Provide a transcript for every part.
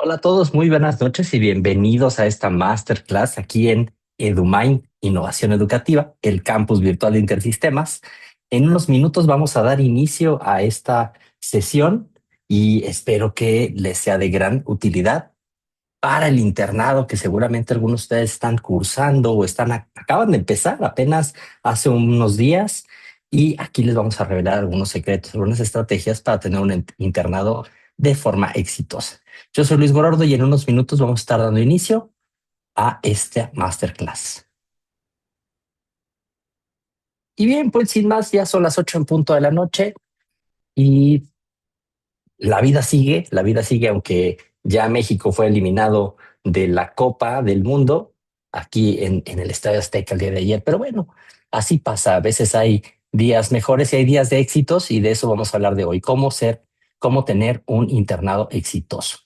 Hola a todos, muy buenas noches y bienvenidos a esta masterclass aquí en EduMind Innovación Educativa, el campus virtual de Intersistemas. En unos minutos vamos a dar inicio a esta sesión y espero que les sea de gran utilidad para el internado que seguramente algunos de ustedes están cursando o acaban de empezar apenas hace unos días. Y aquí les vamos a revelar algunos secretos, algunas estrategias para tener un internado de forma exitosa. Yo soy Luis Gorordo y en unos minutos vamos a estar dando inicio a esta masterclass. Y bien, pues sin más, ya son las 8 en punto de la noche y la vida sigue, aunque ya México fue eliminado de la Copa del Mundo aquí en el Estadio Azteca el día de ayer. Pero bueno, así pasa. A veces hay días mejores y hay días de éxitos y de eso vamos a hablar de hoy. Cómo tener un internado exitoso.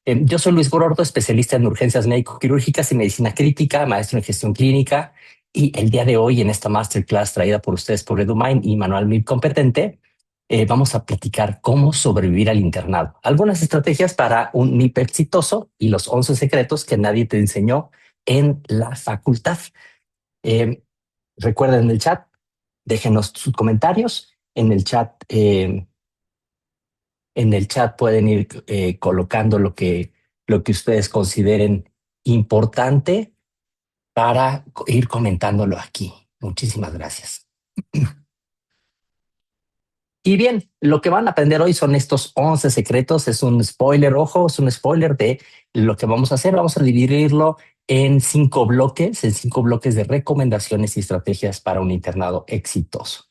Yo soy Luis Gorordo, especialista en urgencias médico-quirúrgicas y medicina crítica, maestro en gestión clínica. Y el día de hoy, en esta masterclass traída por ustedes por EduMind y Manual MIP Competente, vamos a platicar cómo sobrevivir al internado, algunas estrategias para un MIP exitoso y los 11 secretos que nadie te enseñó en la facultad. Eh, Recuerden en el chat, déjenos sus comentarios. En el chat pueden ir colocando lo que ustedes consideren importante para ir comentándolo aquí. Muchísimas gracias. Y bien, lo que van a aprender hoy son estos 11 secretos. Es un spoiler, ojo, es un spoiler de lo que vamos a hacer. Vamos a dividirlo en 5 bloques de recomendaciones y estrategias para un internado exitoso.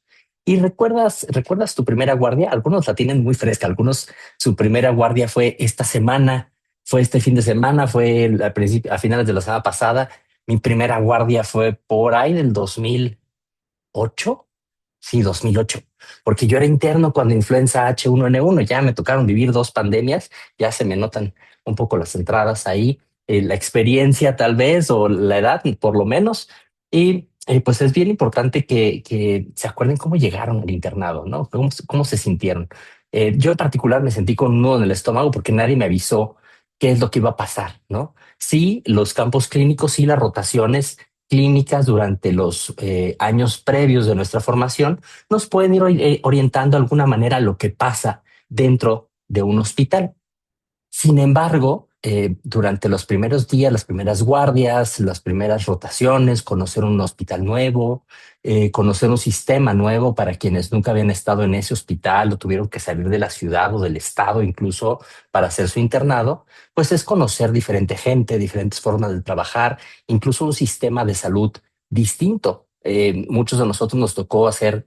¿Y recuerdas tu primera guardia? Algunos la tienen muy fresca, algunos su primera guardia fue esta semana, fue este fin de semana, fue a finales de la semana pasada. Mi primera guardia fue por ahí del 2008. Sí, 2008, porque yo era interno cuando influenza H1N1, ya me tocaron vivir dos pandemias, ya se me notan un poco las entradas ahí, la experiencia tal vez o la edad por lo menos. Y pues es bien importante que se acuerden cómo llegaron al internado, ¿no? Cómo se sintieron. Yo en particular me sentí con un nudo en el estómago porque nadie me avisó qué es lo que iba a pasar, ¿no? Sí, los campos clínicos y las rotaciones clínicas durante los años previos de nuestra formación nos pueden ir orientando de alguna manera a lo que pasa dentro de un hospital. Sin embargo, durante los primeros días, las primeras guardias, las primeras rotaciones, conocer un hospital nuevo, conocer un sistema nuevo para quienes nunca habían estado en ese hospital o tuvieron que salir de la ciudad o del estado incluso para hacer su internado, pues es conocer diferente gente, diferentes formas de trabajar, incluso un sistema de salud distinto. Muchos de nosotros nos tocó hacer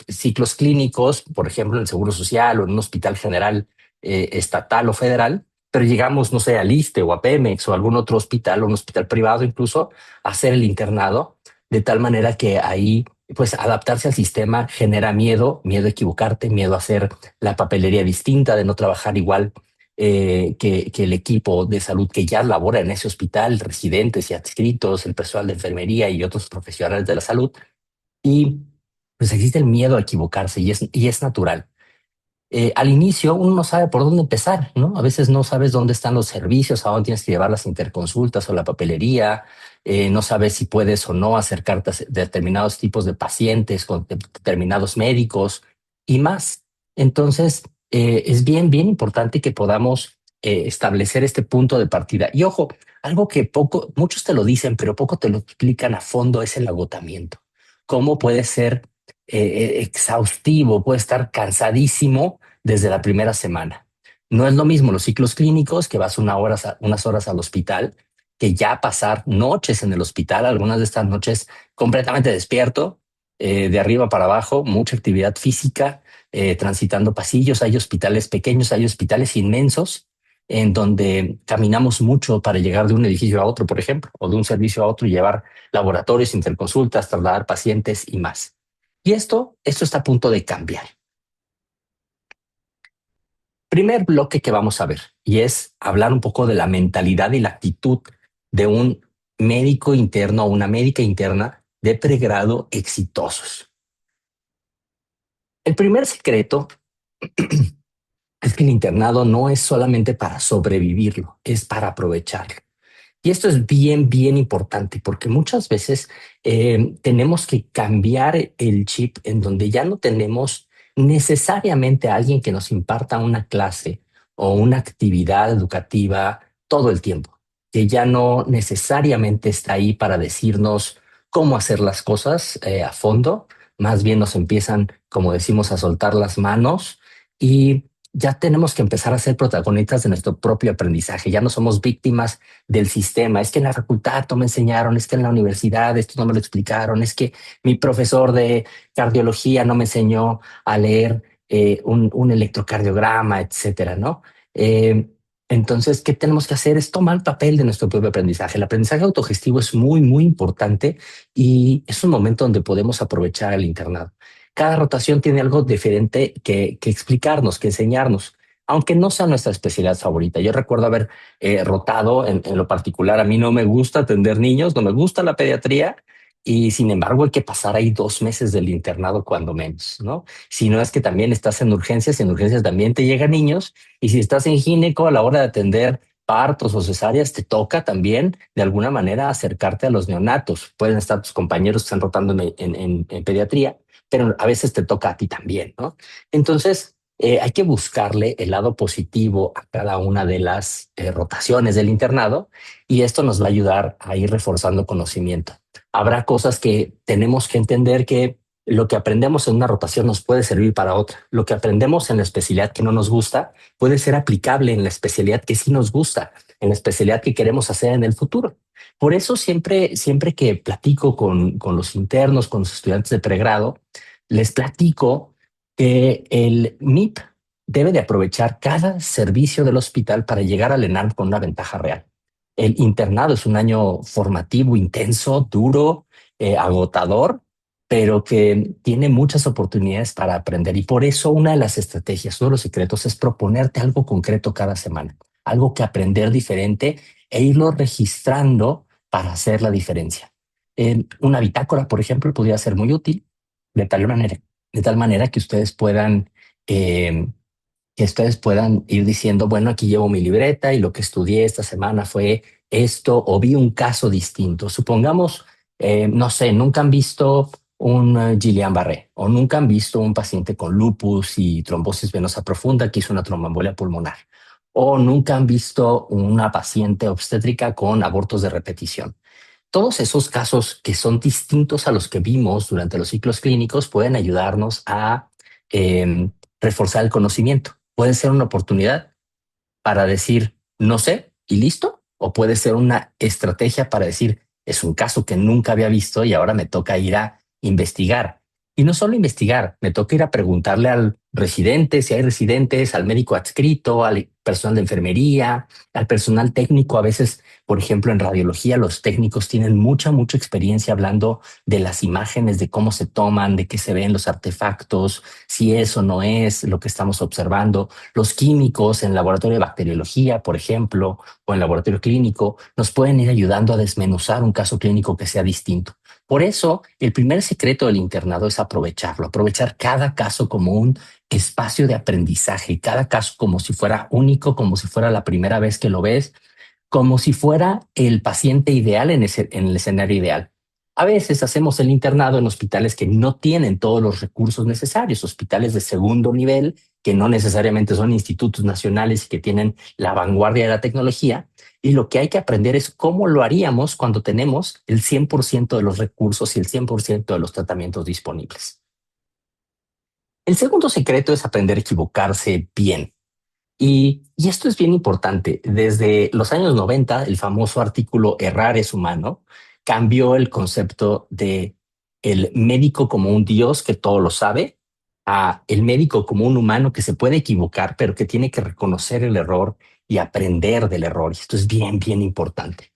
ciclos clínicos, por ejemplo, en el Seguro Social o en un hospital general estatal o federal, pero llegamos, no sé, al ISSSTE o a Pemex o a algún otro hospital o un hospital privado incluso a hacer el internado, de tal manera que ahí pues adaptarse al sistema genera miedo, miedo a equivocarte, miedo a hacer la papelería distinta, de no trabajar igual que el equipo de salud que ya labora en ese hospital, residentes y adscritos, el personal de enfermería y otros profesionales de la salud. Y pues existe el miedo a equivocarse y es natural. Al inicio uno no sabe por dónde empezar, ¿no? A veces no sabes dónde están los servicios, a dónde tienes que llevar las interconsultas o la papelería, no sabes si puedes o no acercarte a determinados tipos de pacientes con determinados médicos y más. Entonces, es bien importante que podamos establecer este punto de partida. Y ojo, algo que muchos te lo dicen, pero poco te lo explican a fondo es el agotamiento. ¿Cómo puede ser exhaustivo, puede estar cansadísimo desde la primera semana? No es lo mismo los ciclos clínicos, que vas unas horas al hospital, que ya pasar noches en el hospital, algunas de estas noches completamente despierto, de arriba para abajo, mucha actividad física, transitando pasillos. Hay hospitales pequeños, hay hospitales inmensos en donde caminamos mucho para llegar de un edificio a otro, por ejemplo, o de un servicio a otro y llevar laboratorios, interconsultas, trasladar pacientes y más. Y esto está a punto de cambiar. Primer bloque que vamos a ver, y es hablar un poco de la mentalidad y la actitud de un médico interno o una médica interna de pregrado exitosos. El primer secreto es que el internado no es solamente para sobrevivirlo, es para aprovecharlo. Y esto es bien, bien importante porque muchas veces tenemos que cambiar el chip en donde ya no tenemos necesariamente a alguien que nos imparta una clase o una actividad educativa todo el tiempo, que ya no necesariamente está ahí para decirnos cómo hacer las cosas a fondo, más bien nos empiezan, como decimos, a soltar las manos y ya tenemos que empezar a ser protagonistas de nuestro propio aprendizaje, ya no somos víctimas del sistema. Es que en la facultad no me enseñaron, es que en la universidad esto no me lo explicaron, es que mi profesor de cardiología no me enseñó a leer un electrocardiograma, etcétera, ¿no? Eh, entonces, ¿qué tenemos que hacer? Es tomar el papel de nuestro propio aprendizaje. El aprendizaje autogestivo es muy, muy importante y es un momento donde podemos aprovechar el internado. Cada rotación tiene algo diferente que explicarnos, que enseñarnos, aunque no sea nuestra especialidad favorita. Yo recuerdo haber rotado en lo particular. A mí no me gusta atender niños, no me gusta la pediatría y sin embargo hay que pasar ahí 2 meses del internado cuando menos, ¿no? Si no es que también estás en urgencias también te llegan niños y si estás en gineco a la hora de atender partos o cesáreas, te toca también de alguna manera acercarte a los neonatos. Pueden estar tus compañeros que están rotando en pediatría, pero a veces te toca a ti también, ¿no? Entonces, hay que buscarle el lado positivo a cada una de las rotaciones del internado y esto nos va a ayudar a ir reforzando conocimiento. Habrá cosas que tenemos que entender que lo que aprendemos en una rotación nos puede servir para otra. Lo que aprendemos en la especialidad que no nos gusta puede ser aplicable en la especialidad que sí nos gusta, en la especialidad que queremos hacer en el futuro. Por eso siempre que platico con los internos, con los estudiantes de pregrado, les platico que el MIP debe de aprovechar cada servicio del hospital para llegar al ENARM con una ventaja real. El internado es un año formativo, intenso, duro, agotador, pero que tiene muchas oportunidades para aprender. Y por eso una de las estrategias, uno de los secretos es proponerte algo concreto cada semana, algo que aprender diferente e irlo registrando para hacer la diferencia. Una bitácora, por ejemplo, podría ser muy útil de tal manera eh, que ustedes puedan ir diciendo, bueno, aquí llevo mi libreta y lo que estudié esta semana fue esto o vi un caso distinto. Supongamos, no sé, nunca han visto un Guillain-Barré o nunca han visto un paciente con lupus y trombosis venosa profunda que hizo una tromboembolia pulmonar o nunca han visto una paciente obstétrica con abortos de repetición. Todos esos casos que son distintos a los que vimos durante los ciclos clínicos pueden ayudarnos a eh, reforzar el conocimiento. Puede ser una oportunidad para decir no sé y listo, o puede ser una estrategia para decir es un caso que nunca había visto y ahora me toca ir a investigar. Y no solo investigar, me toca ir a preguntarle al residente, si hay residentes, al médico adscrito, al personal de enfermería, al personal técnico. A veces, por ejemplo, en radiología, los técnicos tienen mucha experiencia hablando de las imágenes, de cómo se toman, de qué se ven los artefactos, si es o no es lo que estamos observando. Los químicos en laboratorio de bacteriología, por ejemplo, o en laboratorio clínico, nos pueden ir ayudando a desmenuzar un caso clínico que sea distinto. Por eso, el primer secreto del internado es aprovecharlo, aprovechar cada caso como un espacio de aprendizaje, cada caso como si fuera único, como si fuera la primera vez que lo ves, como si fuera el paciente ideal en el escenario ideal. A veces hacemos el internado en hospitales que no tienen todos los recursos necesarios, hospitales de segundo nivel, que no necesariamente son institutos nacionales y que tienen la vanguardia de la tecnología. Y lo que hay que aprender es cómo lo haríamos cuando tenemos el 100% de los recursos y el 100% de los tratamientos disponibles. El segundo secreto es aprender a equivocarse bien. Y esto es bien importante. Desde los años 90, el famoso artículo Errar es humano cambió el concepto de el médico como un dios que todo lo sabe a el médico como un humano que se puede equivocar, pero que tiene que reconocer el error y aprender del error. Y esto es bien, bien importante.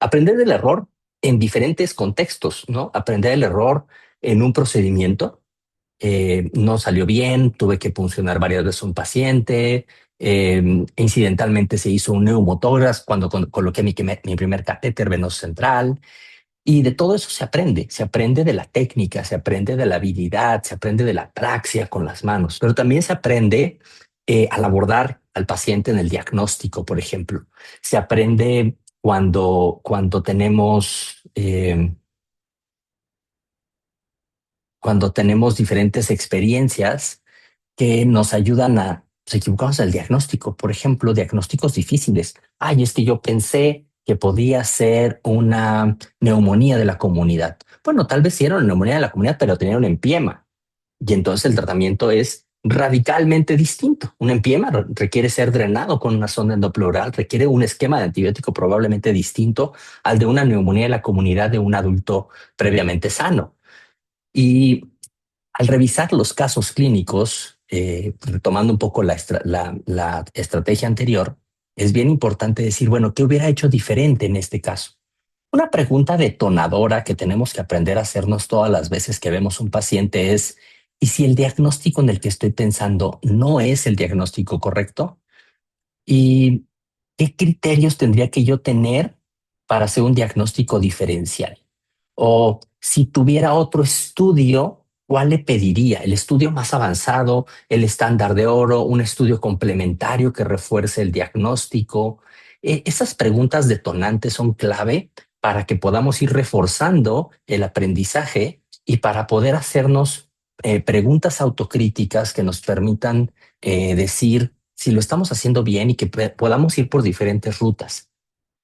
Aprender del error en diferentes contextos, ¿no? Aprender el error en un procedimiento no salió bien, tuve que puncionar varias veces a un paciente, incidentalmente se hizo un neumotógrafo cuando coloqué mi primer catéter venoso central y de todo eso se aprende de la técnica, se aprende de la habilidad, se aprende de la praxia con las manos, pero también se aprende al abordar al paciente en el diagnóstico, por ejemplo. Se aprende cuando tenemos diferentes experiencias que nos ayudan a equivocarnos en el diagnóstico. Por ejemplo, diagnósticos difíciles. Ay, es que yo pensé que podía ser una neumonía de la comunidad. Bueno, tal vez sí era una neumonía de la comunidad, pero tenía un empiema. Y entonces el tratamiento es radicalmente distinto. Un empiema requiere ser drenado con una sonda endopleural, requiere un esquema de antibiótico probablemente distinto al de una neumonía de la comunidad de un adulto previamente sano. Y al revisar los casos clínicos, retomando un poco la estrategia anterior, es bien importante decir, bueno, ¿qué hubiera hecho diferente en este caso? Una pregunta detonadora que tenemos que aprender a hacernos todas las veces que vemos un paciente es, ¿y si el diagnóstico en el que estoy pensando no es el diagnóstico correcto? ¿Y qué criterios tendría que yo tener para hacer un diagnóstico diferencial? O si tuviera otro estudio, ¿cuál le pediría? ¿El estudio más avanzado, el estándar de oro, un estudio complementario que refuerce el diagnóstico? Esas preguntas detonantes son clave para que podamos ir reforzando el aprendizaje y para poder hacernos preguntas autocríticas que nos permitan decir si lo estamos haciendo bien y que podamos ir por diferentes rutas.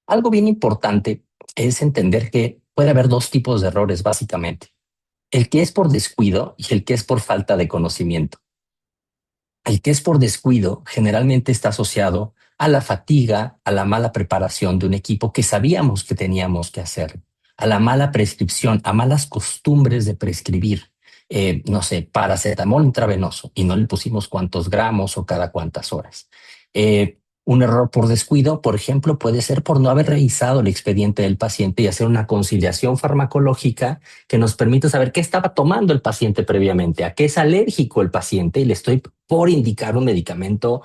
Algo bien importante es entender que puede haber dos tipos de errores, básicamente. El que es por descuido y el que es por falta de conocimiento. El que es por descuido generalmente está asociado a la fatiga, a la mala preparación de un equipo que sabíamos que teníamos que hacer, a la mala prescripción, a malas costumbres de prescribir. No sé, paracetamol intravenoso y no le pusimos cuántos gramos o cada cuántas horas. Un error por descuido, por ejemplo, puede ser por no haber revisado el expediente del paciente y hacer una conciliación farmacológica que nos permita saber qué estaba tomando el paciente previamente, a qué es alérgico el paciente y le estoy por indicar un medicamento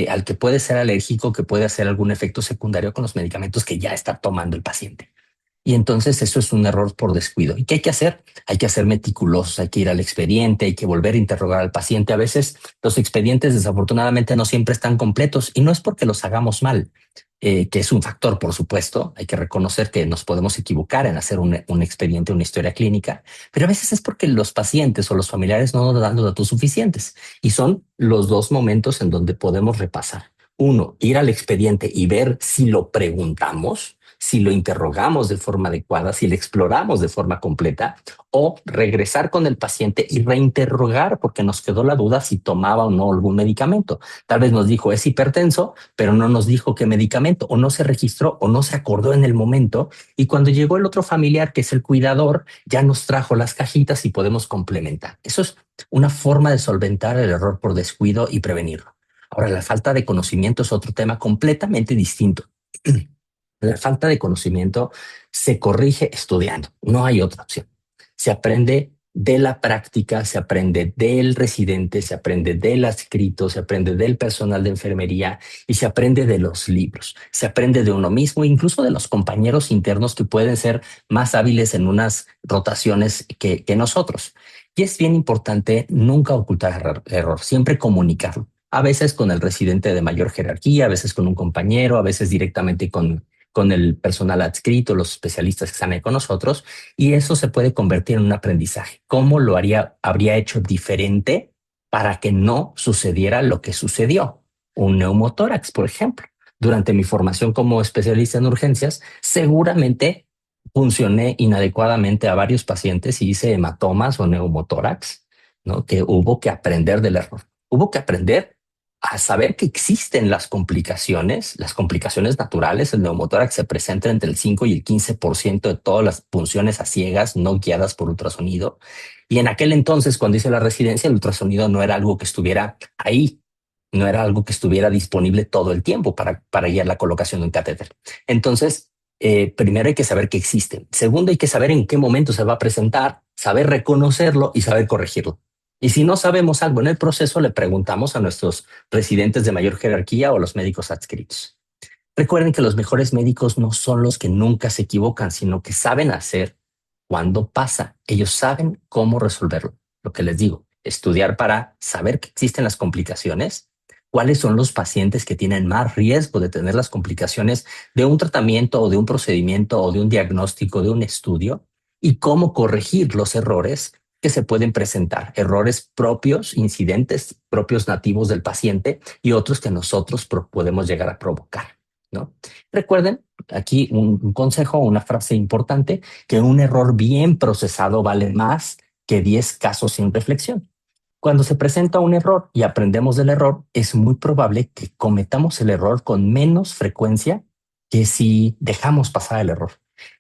al que puede ser alérgico, que puede hacer algún efecto secundario con los medicamentos que ya está tomando el paciente. Y entonces eso es un error por descuido. ¿Y qué hay que hacer? Hay que ser meticulosos, hay que ir al expediente, hay que volver a interrogar al paciente. A veces los expedientes desafortunadamente no siempre están completos y no es porque los hagamos mal, que es un factor, por supuesto. Hay que reconocer que nos podemos equivocar en hacer un expediente, una historia clínica, pero a veces es porque los pacientes o los familiares no nos dan los datos suficientes. Y son los dos momentos en donde podemos repasar. Uno, ir al expediente y ver si lo preguntamos, si lo interrogamos de forma adecuada, si lo exploramos de forma completa, o regresar con el paciente y reinterrogar porque nos quedó la duda si tomaba o no algún medicamento. Tal vez nos dijo es hipertenso, pero no nos dijo qué medicamento, o no se registró o no se acordó en el momento. Y cuando llegó el otro familiar, que es el cuidador, ya nos trajo las cajitas y podemos complementar. Eso es una forma de solventar el error por descuido y prevenirlo. Ahora, la falta de conocimiento es otro tema completamente distinto. La falta de conocimiento se corrige estudiando, no hay otra opción. Se aprende de la práctica, se aprende del residente, se aprende del adscrito, se aprende del personal de enfermería y se aprende de los libros. Se aprende de uno mismo, incluso de los compañeros internos que pueden ser más hábiles en unas rotaciones que nosotros. Y es bien importante nunca ocultar error, siempre comunicarlo. A veces con el residente de mayor jerarquía, a veces con un compañero, a veces directamente con el personal adscrito, los especialistas que están ahí con nosotros, y eso se puede convertir en un aprendizaje. ¿Cómo lo habría hecho diferente para que no sucediera lo que sucedió? Un neumotórax, por ejemplo. Durante mi formación como especialista en urgencias, seguramente funcioné inadecuadamente a varios pacientes y hice hematomas o neumotórax, ¿no? Que hubo que aprender del error. Hubo que aprender a saber que existen las complicaciones naturales. El neumotórax se presenta entre el 5 y el 15% de todas las punciones a ciegas no guiadas por ultrasonido. Y en aquel entonces, cuando hice la residencia, el ultrasonido no era algo que estuviera ahí, no era algo que estuviera disponible todo el tiempo para guiar la colocación de un catéter. Entonces, primero hay que saber que existen. Segundo, hay que saber en qué momento se va a presentar, saber reconocerlo y saber corregirlo. Y si no sabemos algo en el proceso, le preguntamos a nuestros residentes de mayor jerarquía o a los médicos adscritos. Recuerden que los mejores médicos no son los que nunca se equivocan, sino que saben hacer cuando pasa. Ellos saben cómo resolverlo. Lo que les digo, estudiar para saber que existen las complicaciones, cuáles son los pacientes que tienen más riesgo de tener las complicaciones de un tratamiento o de un procedimiento o de un diagnóstico, de un estudio, y cómo corregir los errores que se pueden presentar, errores propios, incidentes propios nativos del paciente y otros que nosotros podemos llegar a provocar, ¿no? Recuerden aquí un consejo, una frase importante, que un error bien procesado vale más que 10 casos sin reflexión. Cuando se presenta un error y aprendemos del error, es muy probable que cometamos el error con menos frecuencia que si dejamos pasar el error.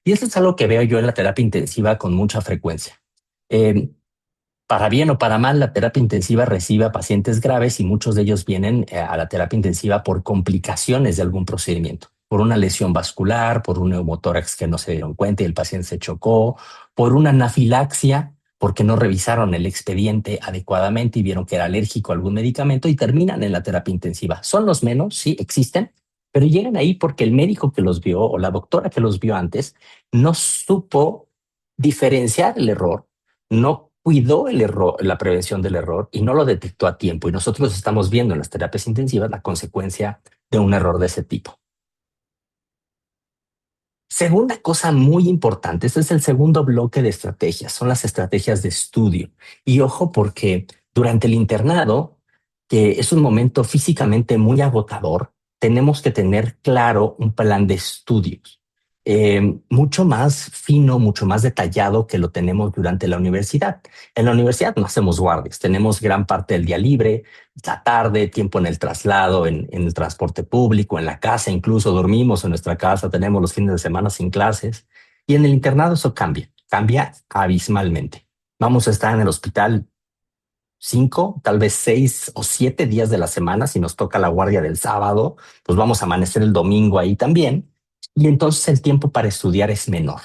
Y eso es algo que veo yo en la terapia intensiva con mucha frecuencia. Eh, para bien o para mal, la terapia intensiva recibe a pacientes graves y muchos de ellos vienen a la terapia intensiva por complicaciones de algún procedimiento, por una lesión vascular, por un neumotórax que no se dieron cuenta y el paciente se chocó, por una anafilaxia, porque no revisaron el expediente adecuadamente y vieron que era alérgico a algún medicamento y terminan en la terapia intensiva. Son los menos, sí, existen, pero llegan ahí porque el médico que los vio o la doctora que los vio antes no supo diferenciar el error, no cuidó el error, la prevención del error y no lo detectó a tiempo. Y nosotros estamos viendo en las terapias intensivas la consecuencia de un error de ese tipo. Segunda cosa muy importante, este es el segundo bloque de estrategias, son las estrategias de estudio. Y ojo porque durante el internado, que es un momento físicamente muy agotador, tenemos que tener claro un plan de estudios, mucho más fino, mucho más detallado que lo tenemos durante la universidad. En la universidad no hacemos guardias, tenemos gran parte del día libre, la tarde, tiempo en el traslado, en el transporte público, en la casa, incluso dormimos en nuestra casa, tenemos los fines de semana sin clases. Y en el internado eso cambia, cambia abismalmente. Vamos a estar en el hospital 5, tal vez 6 o 7 días de la semana. Si nos toca la guardia del sábado, pues vamos a amanecer el domingo ahí también. Y entonces el tiempo para estudiar es menor.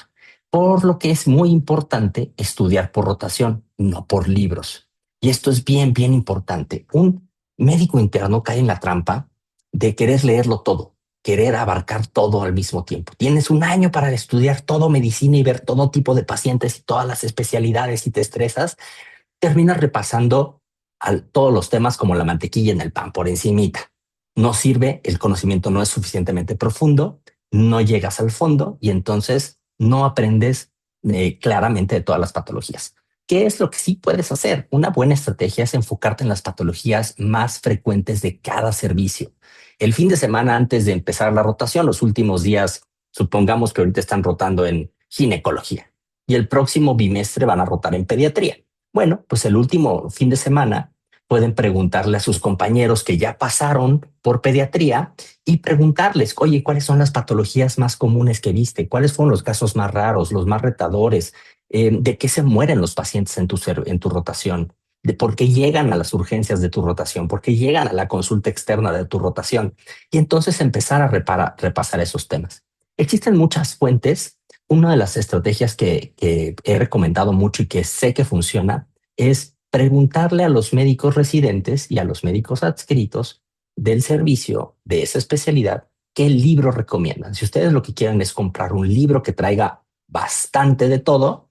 Por lo que es muy importante estudiar por rotación, no por libros. Y esto es bien, bien importante. Un médico interno cae en la trampa de querer leerlo todo, querer abarcar todo al mismo tiempo. Tienes un año para estudiar todo medicina y ver todo tipo de pacientes y todas las especialidades y te estresas, terminas repasando todos los temas como la mantequilla en el pan por encimita. No sirve, el conocimiento no es suficientemente profundo, no llegas al fondo y entonces no aprendes claramente de todas las patologías. ¿Qué es lo que sí puedes hacer? Una buena estrategia es enfocarte en las patologías más frecuentes de cada servicio. El fin de semana antes de empezar la rotación, los últimos días, supongamos que ahorita están rotando en ginecología y el próximo bimestre van a rotar en pediatría. Bueno, pues el último fin de semana pueden preguntarle a sus compañeros que ya pasaron por pediatría y preguntarles, oye, ¿cuáles son las patologías más comunes que viste? ¿Cuáles fueron los casos más raros, los más retadores? ¿De qué se mueren los pacientes en tu rotación? ¿De por qué llegan a las urgencias de tu rotación? ¿Por qué llegan a la consulta externa de tu rotación? Y entonces empezar a repasar esos temas. Existen muchas fuentes. Una de las estrategias que he recomendado mucho y que sé que funciona es preguntarle a los médicos residentes y a los médicos adscritos del servicio de esa especialidad qué libro recomiendan. Si ustedes lo que quieren es comprar un libro que traiga bastante de todo,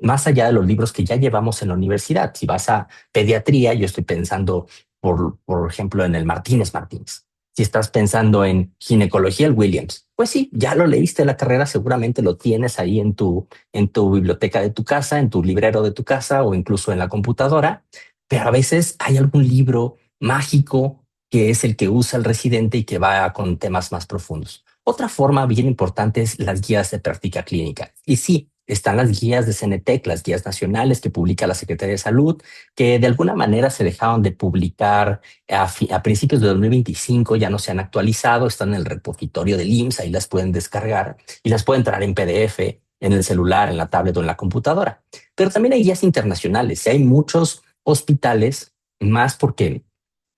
más allá de los libros que ya llevamos en la universidad. Si vas a pediatría, yo estoy pensando, por ejemplo, en el Martínez Martínez. Si estás pensando en ginecología, el Williams, pues sí, ya lo leíste la carrera, seguramente lo tienes ahí en tu biblioteca de tu casa, en tu librero de tu casa o incluso en la computadora, pero a veces hay algún libro mágico que es el que usa el residente y que va con temas más profundos. Otra forma bien importante es las guías de práctica clínica. Y sí, están las guías de CNTEC, las guías nacionales que publica la Secretaría de Salud, que de alguna manera se dejaron de publicar a principios de 2025, ya no se han actualizado, están en el repositorio del IMSS, ahí las pueden descargar y las pueden traer en PDF, en el celular, en la tablet o en la computadora. Pero también hay guías internacionales y hay muchos hospitales, más porque,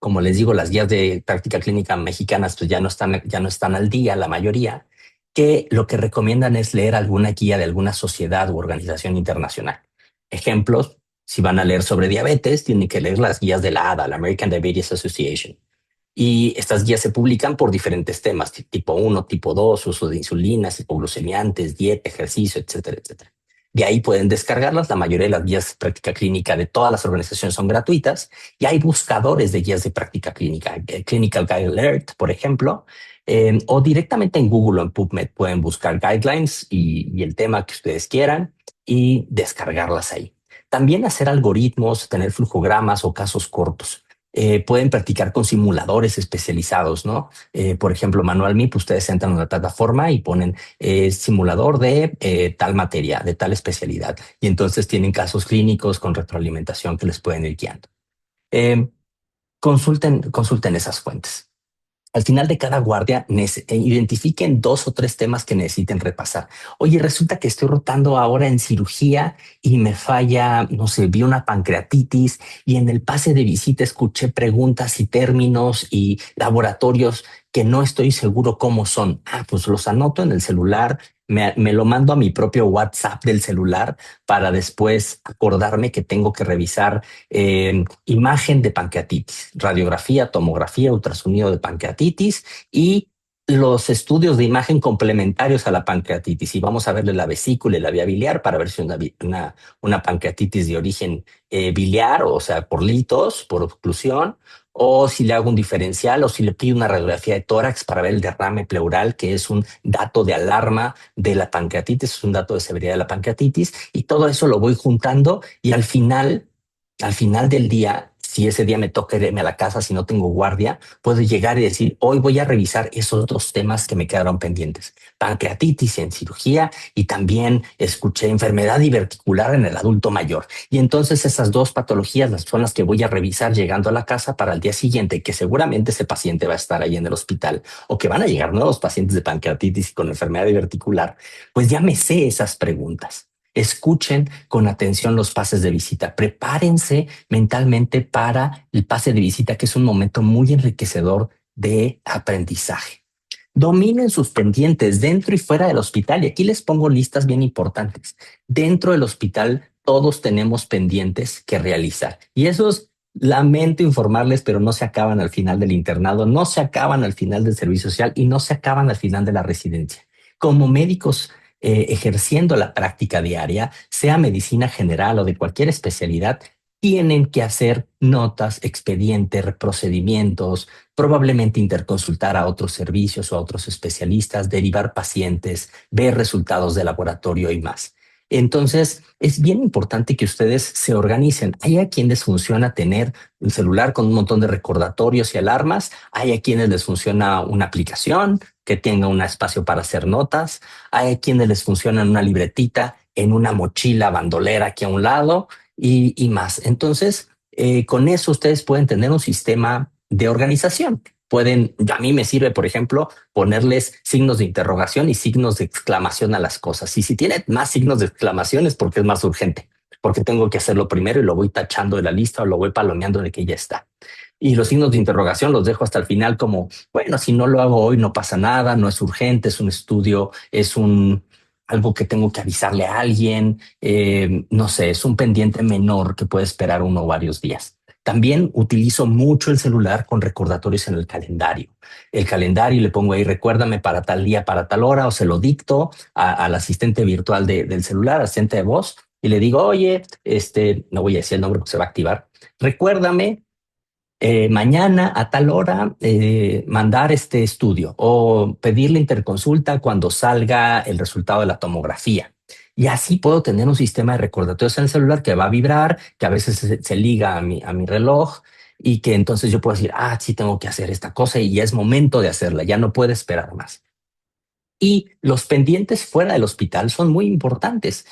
como les digo, las guías de práctica clínica mexicanas pues ya no están al día, la mayoría, que lo que recomiendan es leer alguna guía de alguna sociedad u organización internacional. Ejemplos, si van a leer sobre diabetes, tienen que leer las guías de la ADA, la American Diabetes Association. Y estas guías se publican por diferentes temas, tipo 1, tipo 2, uso de insulinas, hipoglucemiantes, dieta, ejercicio, etcétera, etcétera. De ahí pueden descargarlas. La mayoría de las guías de práctica clínica de todas las organizaciones son gratuitas y hay buscadores de guías de práctica clínica, Clinical Guide Alert, por ejemplo, o directamente en Google o en PubMed pueden buscar guidelines y el tema que ustedes quieran y descargarlas ahí. También hacer algoritmos, tener flujogramas o casos cortos. Pueden practicar con simuladores especializados, ¿no? Por ejemplo, ManualMip, ustedes entran a la plataforma y ponen simulador de tal materia, de tal especialidad, y entonces tienen casos clínicos con retroalimentación que les pueden ir guiando. Eh, consulten esas fuentes. Al final de cada guardia, identifiquen 2 o 3 temas que necesiten repasar. Oye, resulta que estoy rotando ahora en cirugía y me falla, no sé, vi una pancreatitis y en el pase de visita escuché preguntas y términos y laboratorios que no estoy seguro cómo son. Ah, pues los anoto en el celular, me lo mando a mi propio WhatsApp del celular para después acordarme que tengo que revisar imagen de pancreatitis, radiografía, tomografía, ultrasonido de pancreatitis y los estudios de imagen complementarios a la pancreatitis. Y vamos a verle la vesícula y la vía biliar para ver si una pancreatitis de origen biliar, o sea, por litos, por oclusión, o si le hago un diferencial, o si le pido una radiografía de tórax para ver el derrame pleural, que es un dato de alarma de la pancreatitis, es un dato de severidad de la pancreatitis, y todo eso lo voy juntando y al final del día, si ese día me toca irme a la casa, si no tengo guardia, puedo llegar y decir, hoy voy a revisar esos 2 temas que me quedaron pendientes. Pancreatitis en cirugía y también escuché enfermedad diverticular en el adulto mayor. Y entonces esas 2 patologías son las que voy a revisar llegando a la casa para el día siguiente, que seguramente ese paciente va a estar ahí en el hospital o que van a llegar nuevos pacientes de pancreatitis con enfermedad diverticular. Pues ya me sé esas preguntas. Escuchen con atención los pases de visita. Prepárense mentalmente para el pase de visita, que es un momento muy enriquecedor de aprendizaje. Dominen sus pendientes dentro y fuera del hospital. Y aquí les pongo listas bien importantes. Dentro del hospital, todos tenemos pendientes que realizar. Y esos, lamento informarles, pero no se acaban al final del internado, no se acaban al final del servicio social y no se acaban al final de la residencia. Como médicos ejerciendo la práctica diaria, sea medicina general o de cualquier especialidad, tienen que hacer notas, expedientes, procedimientos, probablemente interconsultar a otros servicios o a otros especialistas, derivar pacientes, ver resultados de laboratorio y más. Entonces, es bien importante que ustedes se organicen. Hay a quienes funciona tener un celular con un montón de recordatorios y alarmas, hay a quienes les funciona una aplicación que tenga un espacio para hacer notas, hay a quienes les funciona una libretita en una mochila bandolera aquí a un lado y más. Entonces, con eso ustedes pueden tener un sistema de organización. Pueden, a mí me sirve, por ejemplo, ponerles signos de interrogación y signos de exclamación a las cosas. Y si tiene más signos de exclamación es porque es más urgente, porque tengo que hacerlo primero y lo voy tachando de la lista o lo voy palomeando de que ya está. Y los signos de interrogación los dejo hasta el final como, bueno, si no lo hago hoy no pasa nada, no es urgente, es un estudio, algo que tengo que avisarle a alguien, no sé, es un pendiente menor que puede esperar uno o varios días. También utilizo mucho el celular con recordatorios en el calendario. El calendario le pongo ahí, recuérdame para tal día, para tal hora, o se lo dicto al asistente virtual del celular, asistente de voz, y le digo, oye, no voy a decir el nombre porque se va a activar. Recuérdame mañana a tal hora mandar este estudio o pedirle interconsulta cuando salga el resultado de la tomografía. Y así puedo tener un sistema de recordatorios en el celular que va a vibrar, que a veces se liga a mi reloj y que entonces yo puedo decir, ah, sí tengo que hacer esta cosa y ya es momento de hacerla, ya no puedo esperar más. Y los pendientes fuera del hospital son muy importantes.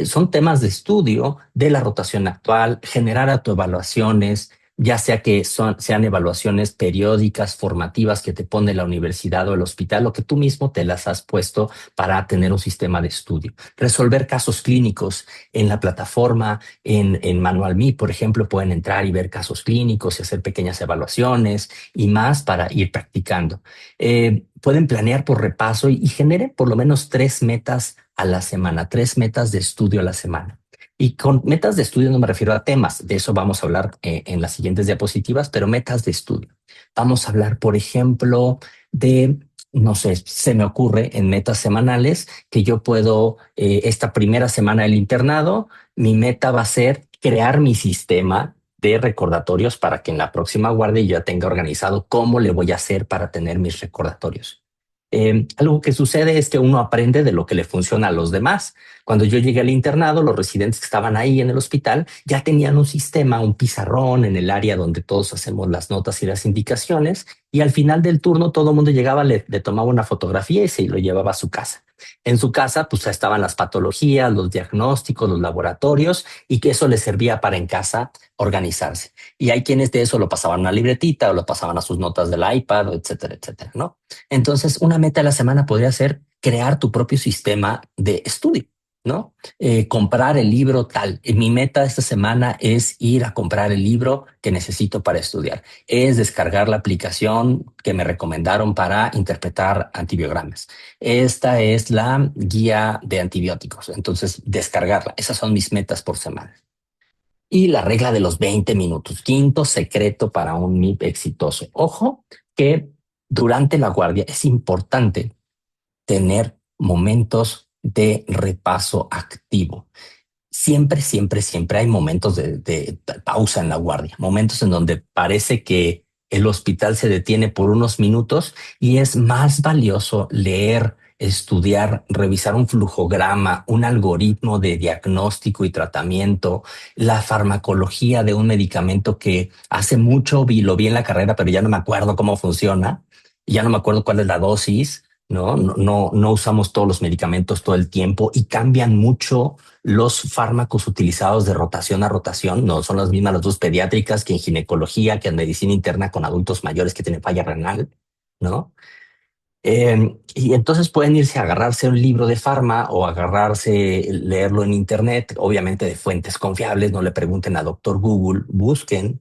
Son temas de estudio de la rotación actual, generar autoevaluaciones, ya sea que sean evaluaciones periódicas, formativas que te pone la universidad o el hospital o que tú mismo te las has puesto para tener un sistema de estudio. Resolver casos clínicos en la plataforma, en ManualMe, por ejemplo, pueden entrar y ver casos clínicos y hacer pequeñas evaluaciones y más para ir practicando. Pueden planear por repaso y generen por lo menos 3 metas a la semana, 3 metas de estudio a la semana. Y con metas de estudio no me refiero a temas, de eso vamos a hablar en las siguientes diapositivas, pero metas de estudio. Vamos a hablar, por ejemplo, de no sé, se me ocurre en metas semanales que yo puedo, esta primera semana del internado, mi meta va a ser crear mi sistema de recordatorios para que en la próxima guardia yo ya tenga organizado cómo le voy a hacer para tener mis recordatorios. Algo que sucede es que uno aprende de lo que le funciona a los demás. Cuando yo llegué al internado, los residentes que estaban ahí en el hospital ya tenían un sistema, un pizarrón en el área donde todos hacemos las notas y las indicaciones, y al final del turno todo el mundo llegaba, le tomaba una fotografía y se lo llevaba a su casa. En su casa pues estaban las patologías, los diagnósticos, los laboratorios, y que eso les servía para en casa organizarse. Y hay quienes de eso lo pasaban a una libretita o lo pasaban a sus notas del iPad, etcétera, etcétera, ¿no? Entonces, una meta de la semana podría ser crear tu propio sistema de estudio, ¿no? Comprar el libro tal. Mi meta esta semana es ir a comprar el libro que necesito para estudiar. Es descargar la aplicación que me recomendaron para interpretar antibiogramas. Esta es la guía de antibióticos. Entonces, descargarla. Esas son mis metas por semana. Y la regla de los 20 minutos. Quinto secreto para un MIP exitoso. Ojo que durante la guardia es importante tener momentos de repaso activo. Siempre, siempre, siempre hay momentos de pausa en la guardia, momentos en donde parece que el hospital se detiene por unos minutos y es más valioso leer, estudiar, revisar un flujograma, un algoritmo de diagnóstico y tratamiento, la farmacología de un medicamento que hace mucho lo vi en la carrera, pero ya no me acuerdo cómo funciona, ya no me acuerdo cuál es la dosis. No usamos todos los medicamentos todo el tiempo y cambian mucho los fármacos utilizados de rotación a rotación. No son las mismas las dos pediátricas que en ginecología, que en medicina interna con adultos mayores que tienen falla renal, ¿no? Y entonces pueden irse a agarrarse un libro de farma o agarrarse, leerlo en internet, obviamente de fuentes confiables. No le pregunten a doctor Google, busquen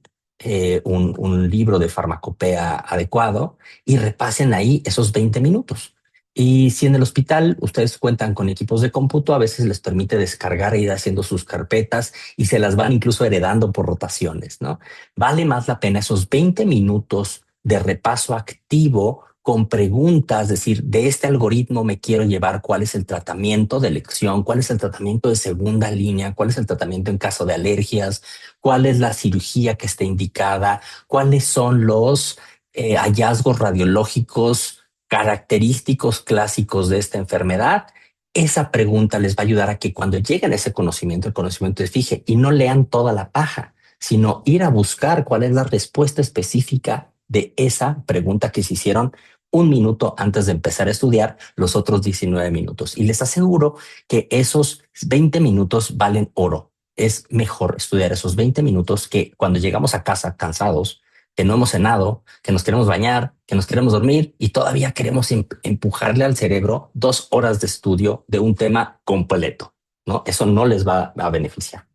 un libro de farmacopea adecuado y repasen ahí esos 20 minutos. Y si en el hospital ustedes cuentan con equipos de cómputo, a veces les permite descargar e ir haciendo sus carpetas y se las van incluso heredando por rotaciones, ¿no? Vale más la pena esos 20 minutos de repaso activo con preguntas, es decir, de este algoritmo me quiero llevar cuál es el tratamiento de elección, cuál es el tratamiento de segunda línea, cuál es el tratamiento en caso de alergias, cuál es la cirugía que está indicada, cuáles son los hallazgos radiológicos característicos clásicos de esta enfermedad. Esa pregunta les va a ayudar a que cuando lleguen a ese conocimiento, el conocimiento se fije y no lean toda la paja, sino ir a buscar cuál es la respuesta específica de esa pregunta que se hicieron un minuto antes de empezar a estudiar los otros 19 minutos. Y les aseguro que esos 20 minutos valen oro. Es mejor estudiar esos 20 minutos que cuando llegamos a casa cansados, que no hemos cenado, que nos queremos bañar, que nos queremos dormir y todavía queremos empujarle al cerebro 2 horas de estudio de un tema completo, ¿no? Eso no les va a beneficiar.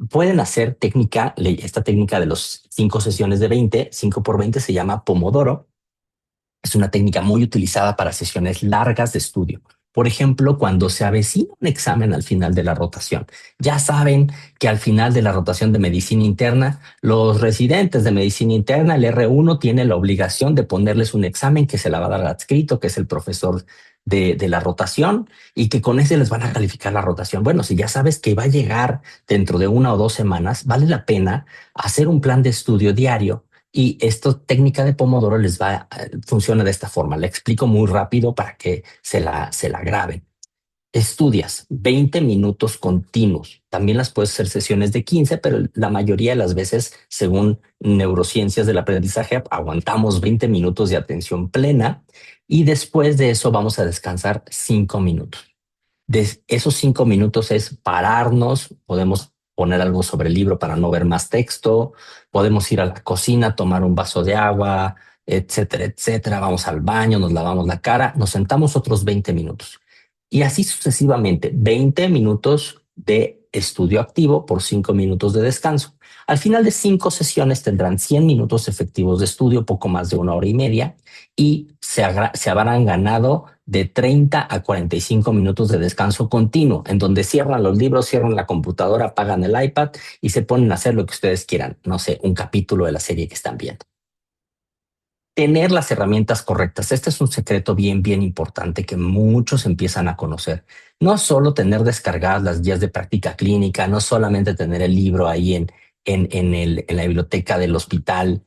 Pueden hacer esta técnica de los 5 sesiones de 20, 5 por 20 se llama Pomodoro. Es una técnica muy utilizada para sesiones largas de estudio. Por ejemplo, cuando se avecina un examen al final de la rotación. Ya saben que al final de la rotación de medicina interna, los residentes de medicina interna, el R1, tiene la obligación de ponerles un examen que se la va a dar al adscrito, que es el profesor de la rotación, y que con ese les van a calificar la rotación. Bueno, si ya sabes que va a llegar dentro de 1 o 2 semanas, vale la pena hacer un plan de estudio diario. Y esta técnica de Pomodoro funciona de esta forma. La explico muy rápido para que se la graben. Estudias 20 minutos continuos. También las puedes hacer sesiones de 15, pero la mayoría de las veces, según neurociencias del aprendizaje, aguantamos 20 minutos de atención plena y después de eso vamos a descansar 5 minutos. De esos 5 minutos es pararnos, podemos poner algo sobre el libro para no ver más texto, podemos ir a la cocina, tomar un vaso de agua, etcétera, etcétera. Vamos al baño, nos lavamos la cara, nos sentamos otros 20 minutos. Y así sucesivamente, 20 minutos de estudio activo por 5 minutos de descanso. Al final de 5 sesiones tendrán 100 minutos efectivos de estudio, poco más de 1 hora y media, y se habrán ganado de 30 a 45 minutos de descanso continuo, en donde cierran los libros, cierran la computadora, apagan el iPad y se ponen a hacer lo que ustedes quieran. No sé, un capítulo de la serie que están viendo. tener las herramientas correctas. Este es un secreto bien, bien importante que muchos empiezan a conocer. No solo tener descargadas las guías de práctica clínica, no solamente tener el libro ahí en la biblioteca del hospital,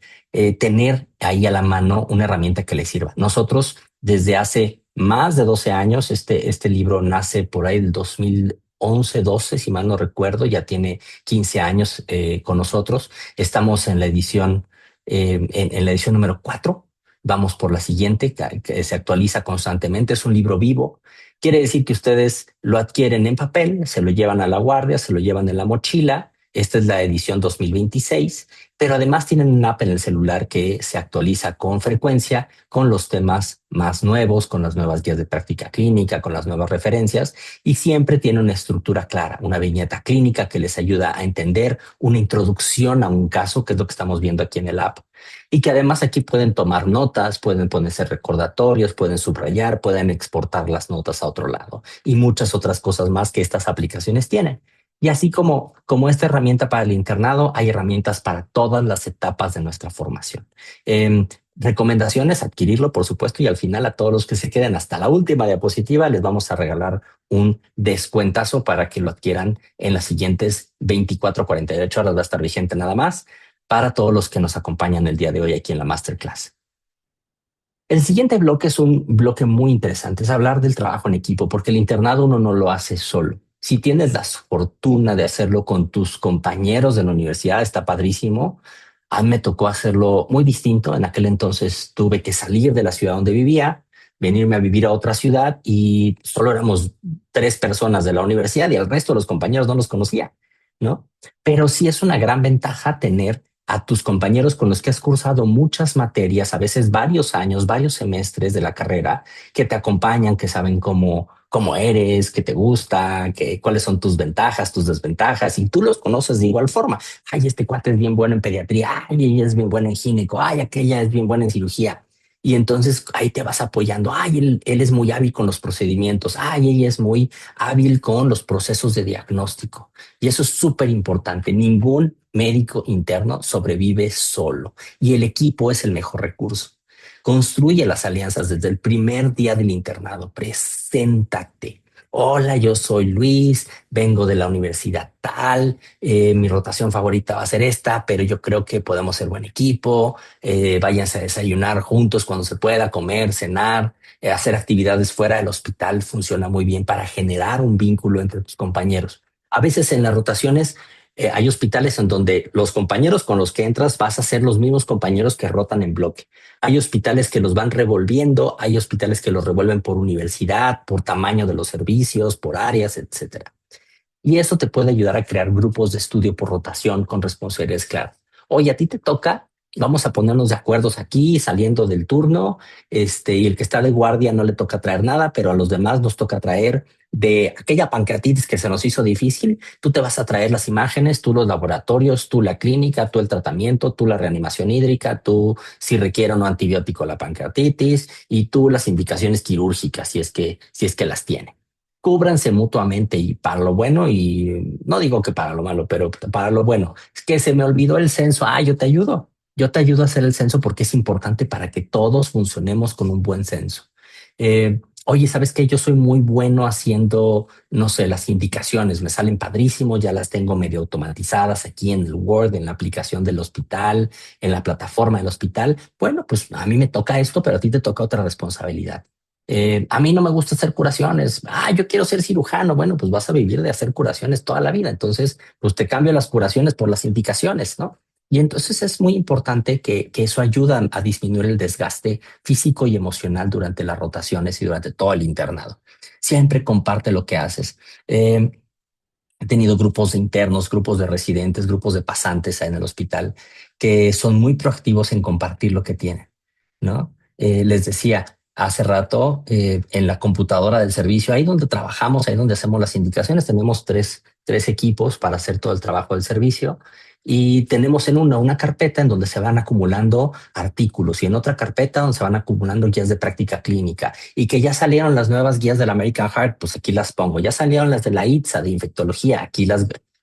tener ahí a la mano una herramienta que le sirva. Nosotros, desde hace más de 12 años, este libro nace por ahí del 2011, 12, si mal no recuerdo, ya tiene 15 años con nosotros. Estamos en la edición en la edición número 4. Vamos por la siguiente, que se actualiza constantemente. Es un libro vivo. Quiere decir que ustedes lo adquieren en papel, se lo llevan a la guardia, se lo llevan en la mochila. Esta es la edición 2026, pero además tienen una app en el celular que se actualiza con frecuencia con los temas más nuevos, con las nuevas guías de práctica clínica, con las nuevas referencias, y siempre tiene una estructura clara, una viñeta clínica que les ayuda a entender, una introducción a un caso, que es lo que estamos viendo aquí en el app, y que además aquí pueden tomar notas, pueden ponerse recordatorios, pueden subrayar, pueden exportar las notas a otro lado y muchas otras cosas más que estas aplicaciones tienen. Y así como esta herramienta para el internado, hay herramientas para todas las etapas de nuestra formación. Recomendaciones, adquirirlo, por supuesto, y al final a todos los que se queden hasta la última diapositiva les vamos a regalar un descuentazo para que lo adquieran en las siguientes 24 a 48 horas. Va a estar vigente nada más para todos los que nos acompañan el día de hoy aquí en la masterclass. El siguiente bloque es un bloque muy interesante, es hablar del trabajo en equipo, porque el internado uno no lo hace solo. Si tienes la fortuna de hacerlo con tus compañeros de la universidad, está padrísimo. A mí me tocó hacerlo muy distinto. En aquel entonces tuve que salir de la ciudad donde vivía, venirme a vivir a otra ciudad y solo éramos 3 personas de la universidad y el resto de los compañeros no los conocía, ¿no? Pero sí es una gran ventaja tener a tus compañeros con los que has cursado muchas materias, a veces varios años, varios semestres de la carrera, que te acompañan, que saben cómo eres, qué te gusta, cuáles son tus ventajas, tus desventajas, y tú los conoces de igual forma. Ay, este cuate es bien bueno en pediatría, ay, ella es bien buena en gineco, ay, aquella es bien buena en cirugía. Y entonces ahí te vas apoyando. Ay, él es muy hábil con los procedimientos. Ay, ella es muy hábil con los procesos de diagnóstico. Y eso es súper importante. Ningún médico interno sobrevive solo y el equipo es el mejor recurso. Construye las alianzas desde el primer día del internado. Preséntate. Hola, yo soy Luis, vengo de la universidad tal, mi rotación favorita va a ser esta, pero yo creo que podemos ser buen equipo, váyanse a desayunar juntos cuando se pueda, comer, cenar, hacer actividades fuera del hospital funciona muy bien para generar un vínculo entre tus compañeros. A veces en las rotaciones hay hospitales en donde los compañeros con los que entras vas a ser los mismos compañeros que rotan en bloque. Hay hospitales que los van revolviendo, hay hospitales que los revuelven por universidad, por tamaño de los servicios, por áreas, etcétera. Y eso te puede ayudar a crear grupos de estudio por rotación con responsabilidades claras. Oye, a ti te toca, vamos a ponernos de acuerdo aquí saliendo del turno, y el que está de guardia no le toca traer nada, pero a los demás nos toca traer de aquella pancreatitis que se nos hizo difícil. Tú te vas a traer las imágenes, tú los laboratorios, tú la clínica, tú el tratamiento, tú la reanimación hídrica, tú si requiere o no antibiótico la pancreatitis y tú las indicaciones quirúrgicas si es que las tiene. Cúbranse mutuamente y para lo bueno y no digo que para lo malo, pero para lo bueno. Es que se me olvidó el censo. Ah, yo te ayudo. Yo te ayudo a hacer el censo porque es importante para que todos funcionemos con un buen censo. Oye, ¿sabes qué? Yo soy muy bueno haciendo, no sé, las indicaciones. Me salen padrísimo, ya las tengo medio automatizadas aquí en el Word, en la aplicación del hospital, en la plataforma del hospital. Bueno, pues a mí me toca esto, pero a ti te toca otra responsabilidad. A mí no me gusta hacer curaciones. Ah, yo quiero ser cirujano. Bueno, pues vas a vivir de hacer curaciones toda la vida. Entonces, pues te cambio las curaciones por las indicaciones, ¿no? Y entonces es muy importante que eso ayuda a disminuir el desgaste físico y emocional durante las rotaciones y durante todo el internado. Siempre comparte lo que haces. Eh, He tenido grupos de internos, grupos de residentes, grupos de pasantes en el hospital que son muy proactivos en compartir lo que tienen, ¿no? Les decía hace rato, en la computadora del servicio, ahí donde trabajamos, ahí donde hacemos las indicaciones, tenemos tres equipos para hacer todo el trabajo del servicio y tenemos en una carpeta en donde se van acumulando artículos y en otra carpeta donde se van acumulando guías de práctica clínica y que ya salieron las nuevas guías de la American Heart, pues aquí las pongo. Ya salieron las de la ITSA de infectología, aquí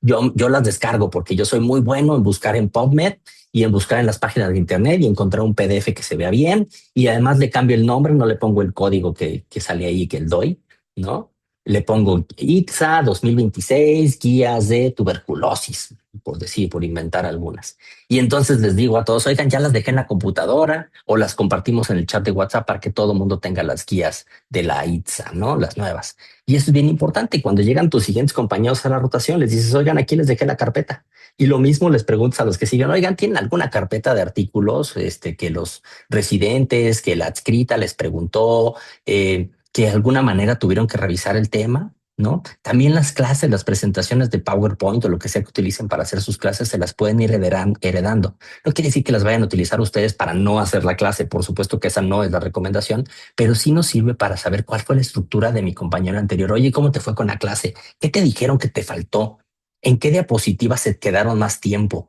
yo las descargo porque yo soy muy bueno en buscar en PubMed y en buscar en las páginas de internet y encontrar un PDF que se vea bien y además le cambio el nombre, no le pongo el código que sale ahí, que el doy, ¿no? Le pongo ITSA 2026, guías de tuberculosis, por decir, por inventar algunas. Y entonces les digo a todos, oigan, ya las dejé en la computadora o las compartimos en el chat de WhatsApp para que todo el mundo tenga las guías de la ITSA, ¿no? Las nuevas. Y eso es bien importante. Cuando llegan tus siguientes compañeros a la rotación, les dices, oigan, aquí les dejé la carpeta. Y lo mismo les preguntas a los que siguen, oigan, ¿tienen alguna carpeta de artículos que los residentes, que la adscrita les preguntó, que de alguna manera tuvieron que revisar el tema? ¿No? También las clases, las presentaciones de PowerPoint o lo que sea que utilicen para hacer sus clases, se las pueden ir heredando. No quiere decir que las vayan a utilizar ustedes para no hacer la clase. Por supuesto que esa no es la recomendación, pero sí nos sirve para saber cuál fue la estructura de mi compañero anterior. Oye, ¿cómo te fue con la clase? ¿Qué te dijeron que te faltó? ¿En qué diapositivas se quedaron más tiempo?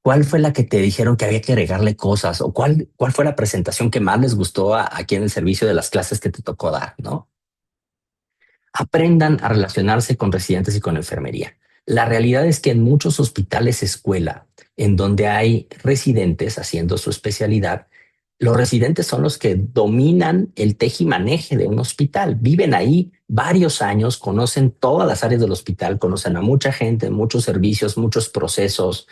¿Cuál fue la que te dijeron que había que agregarle cosas? ¿O cuál fue la presentación que más les gustó aquí en el servicio de las clases que te tocó dar? ¿No? Aprendan a relacionarse con residentes y con enfermería. La realidad es que en muchos hospitales escuela, en donde hay residentes haciendo su especialidad, los residentes son los que dominan el tejimaneje de un hospital. Viven ahí varios años, conocen todas las áreas del hospital, conocen a mucha gente, muchos servicios, muchos procesos,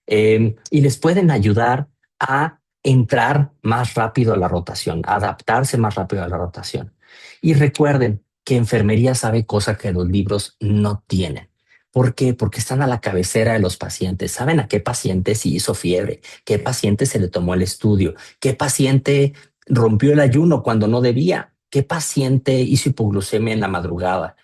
y les pueden ayudar a entrar más rápido a la rotación, a adaptarse más rápido a la rotación. Y recuerden, que enfermería sabe cosas que los libros no tienen. ¿Por qué? Porque están a la cabecera de los pacientes. Saben a qué paciente se hizo fiebre, qué paciente se le tomó el estudio, qué paciente rompió el ayuno cuando no debía, qué paciente hizo hipoglucemia en la madrugada.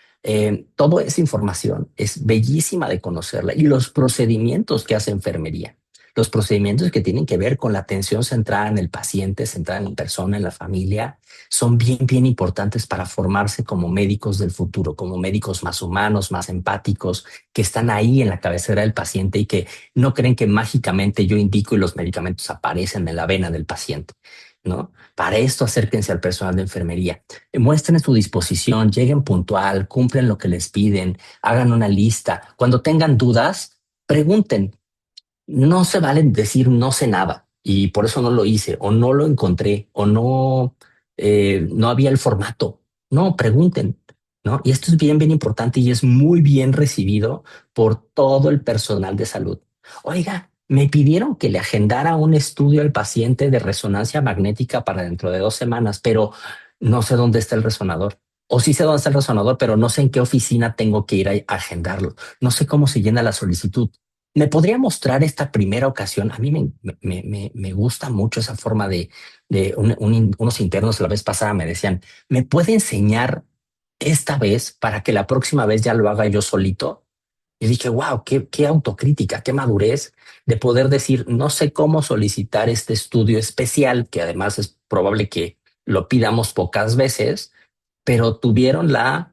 Toda esa información es bellísima de conocerla y los procedimientos que hace enfermería. Los procedimientos que tienen que ver con la atención centrada en el paciente, centrada en la persona, en la familia, son bien, bien importantes para formarse como médicos del futuro, como médicos más humanos, más empáticos, que están ahí en la cabecera del paciente y que no creen que mágicamente yo indico y los medicamentos aparecen en la vena del paciente. ¿No? Para esto acérquense al personal de enfermería, muestren su disposición, lleguen puntual, cumplen lo que les piden, hagan una lista. Cuando tengan dudas, pregunten. No se vale decir no sé nada y por eso no lo hice o no lo encontré o no había el formato. No, pregunten, ¿no? Y esto es bien, bien importante y es muy bien recibido por todo el personal de salud. Oiga, me pidieron que le agendara un estudio al paciente de resonancia magnética para dentro de 2 semanas, pero no sé dónde está el resonador. O sí sé dónde está el resonador, pero no sé en qué oficina tengo que ir a agendarlo. No sé cómo se llena la solicitud. ¿Me podría mostrar esta primera ocasión? A mí me gusta mucho esa forma unos internos la vez pasada me decían, ¿me puede enseñar esta vez para que la próxima vez ya lo haga yo solito? Y dije, wow, qué autocrítica, qué madurez de poder decir, no sé cómo solicitar este estudio especial, que además es probable que lo pidamos pocas veces, pero tuvieron la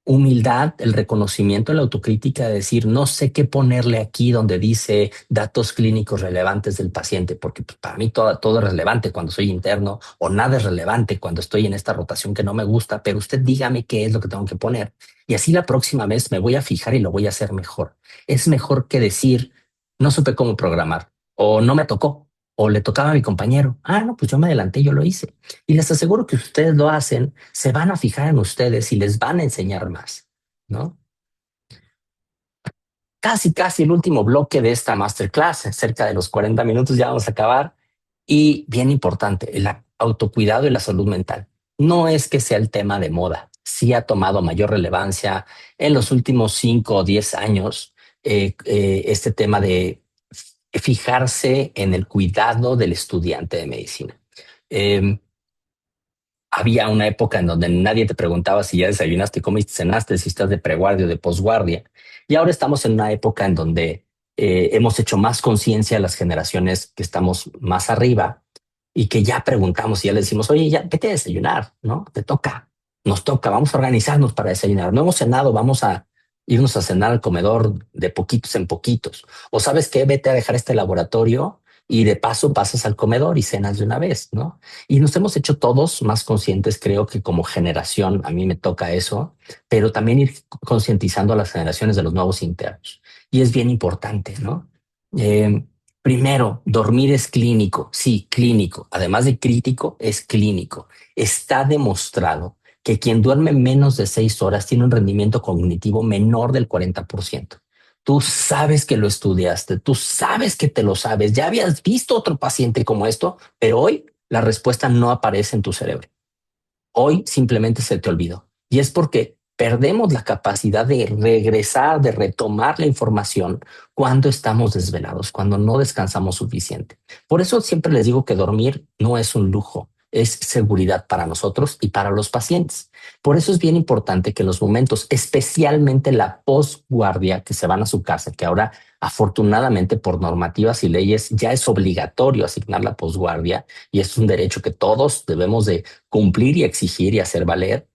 humildad, el reconocimiento, la autocrítica de decir, no sé qué ponerle aquí donde dice datos clínicos relevantes del paciente, porque pues, para mí todo es relevante cuando soy interno o nada es relevante cuando estoy en esta rotación que no me gusta, pero usted dígame qué es lo que tengo que poner. Y así la próxima vez me voy a fijar y lo voy a hacer mejor. Es mejor que decir, no supe cómo programar o no me tocó o le tocaba a mi compañero. Ah, no, pues yo me adelanté, yo lo hice. Y les aseguro que si ustedes lo hacen, se van a fijar en ustedes y les van a enseñar más, ¿no? Casi el último bloque de esta masterclass, cerca de los 40 minutos ya vamos a acabar. Y bien importante, el autocuidado y la salud mental. No es que sea el tema de moda, sí ha tomado mayor relevancia en los últimos 5 o 10 años este tema de fijarse en el cuidado del estudiante de medicina. Eh, Había una época en donde nadie te preguntaba si ya desayunaste, comiste, cenaste, si estás de preguardia o de posguardia. Y ahora estamos en una época en donde hemos hecho más conciencia a las generaciones que estamos más arriba y que ya preguntamos y ya le decimos, oye, ya vete a desayunar, ¿no? Te toca, nos toca, vamos a organizarnos para desayunar. No hemos cenado, vamos a irnos a cenar al comedor de poquitos en poquitos. O sabes qué, vete a dejar este laboratorio y de paso pasas al comedor y cenas de una vez, ¿no? Y nos hemos hecho todos más conscientes, creo que como generación, a mí me toca eso, pero también ir concientizando a las generaciones de los nuevos internos. y es bien importante, ¿no? Eh, Primero, dormir es clínico, sí, clínico, además de crítico, es clínico. Está demostrado que quien duerme menos de 6 horas tiene un rendimiento cognitivo menor del 40%. Tú sabes que lo estudiaste, tú sabes que te lo sabes, ya habías visto otro paciente como esto, pero hoy la respuesta no aparece en tu cerebro. Hoy simplemente se te olvidó. Y es porque perdemos la capacidad de regresar, de retomar la información cuando estamos desvelados, cuando no descansamos suficiente. Por eso siempre les digo que dormir no es un lujo, es seguridad para nosotros y para los pacientes. Por eso es bien importante que en los momentos, especialmente la posguardia, que se van a su casa, que ahora afortunadamente por normativas y leyes ya es obligatorio asignar la posguardia y es un derecho que todos debemos de cumplir y exigir y hacer valer,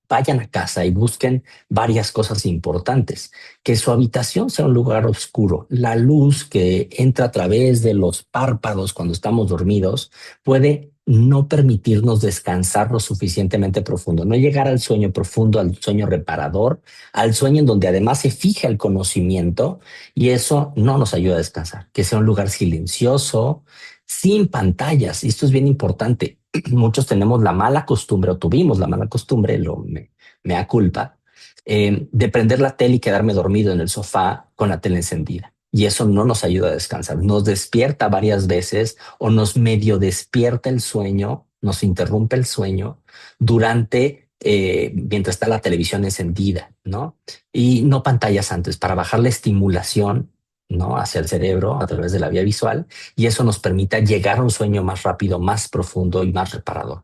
vayan a casa y busquen varias cosas importantes. Que su habitación sea un lugar oscuro. La luz que entra a través de los párpados cuando estamos dormidos puede no permitirnos descansar lo suficientemente profundo, no llegar al sueño profundo, al sueño reparador, al sueño en donde además se fija el conocimiento y eso no nos ayuda a descansar. Que sea un lugar silencioso, sin pantallas. Y esto es bien importante. Muchos tenemos la mala costumbre o tuvimos la mala costumbre, me da culpa, de prender la tele y quedarme dormido en el sofá con la tele encendida. Y eso no nos ayuda a descansar. Nos despierta varias veces o nos medio despierta el sueño, nos interrumpe el sueño durante, mientras está la televisión encendida, ¿no? Y no pantallas antes para bajar la estimulación, ¿no? Hacia el cerebro a través de la vía visual y eso nos permite llegar a un sueño más rápido, más profundo y más reparador.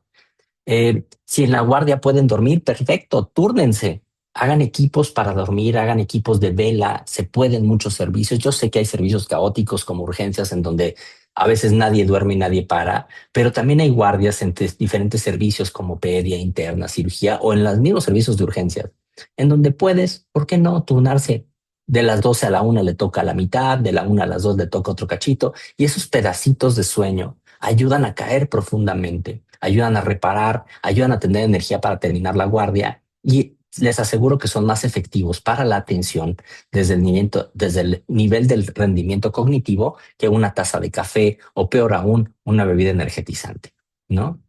Si en la guardia pueden dormir, perfecto, túrnense, hagan equipos para dormir, hagan equipos de vela, se pueden muchos servicios. Yo sé que hay servicios caóticos como urgencias en donde a veces nadie duerme y nadie para, pero también hay guardias entre diferentes servicios como pedia, interna, cirugía o en los mismos servicios de urgencias, en donde puedes, ¿por qué no turnarse? De las 12 a la 1 le toca la mitad, de la 1 a las 2 le toca otro cachito y esos pedacitos de sueño ayudan a caer profundamente, ayudan a reparar, ayudan a tener energía para terminar la guardia y les aseguro que son más efectivos para la atención desde el nivel del rendimiento cognitivo que una taza de café o peor aún, una bebida energetizante, ¿no?